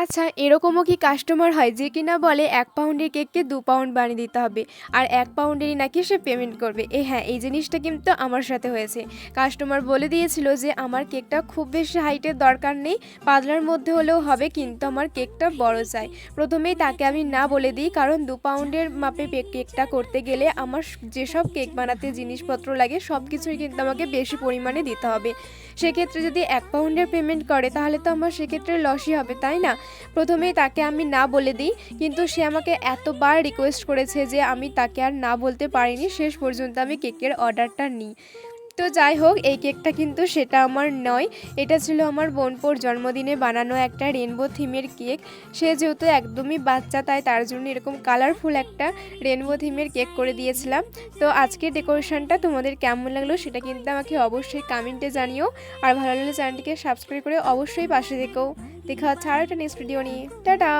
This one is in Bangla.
আচ্ছা, এরকমও কি কাস্টমার হয় যে কিনা বলে ১ পাউন্ডের কেককে ২ পাউন্ড বানিয়ে দিতে হবে। আর ১ পাউন্ডেরই নাকি সে পেমেন্ট করবে। হ্যাঁ, এই জিনিসটা কিন্তু আমার সাথে হয়েছে। কাস্টমার বলে দিয়েছিল যে আমার কেকটা খুব বেশি হাইটের দরকার নেই, পাতলার মধ্যে হলেও হবে, কিন্তু আমার কেকটা বড় চাই। প্রথমেই তাকে আমি না বলে দিই, কারণ ২ পাউন্ডের মাপে কেকটা করতে গেলে আমার যেসব কেক বানাতে জিনিসপত্র লাগে সব কিছুই কিন্তু আমাকে বেশি পরিমাণে দিতে হবে। সেক্ষেত্রে যদি ১ পাউন্ডের পেমেন্ট করে তাহলে তো আমার সেক্ষেত্রে লসই হবে, তাই না? প্রথমেই তাকে আমি না বলে দিই, কিন্তু সে আমাকে এতবার রিকোয়েস্ট করেছে যে আমি তাকে আর না বলতে পারিনি। শেষ পর্যন্ত আমি কেকের অর্ডারটা নিই। তো যাই হোক, এই কেকটা কিন্তু সেটা আমার নয়। এটা ছিল আমার বোনপোর জন্মদিনে বানানো একটা রেনবো থিমের কেক। সে যেহেতু একদমই বাচ্চা, তাই তার জন্য এরকম কালারফুল একটা রেনবো থিমের কেক করে দিয়েছিলাম। তো আজকের ডেকোরেশনটা তোমাদের কেমন লাগলো সেটা কিন্তু আমাকে অবশ্যই কমেন্টে জানিও। আর ভালো লাগলে চ্যানেলটিকে সাবস্ক্রাইব করে অবশ্যই পাশে থেকো। দেখা হচ্ছে আর একটা নেক্সট ভিডিও নিয়ে। টাটা।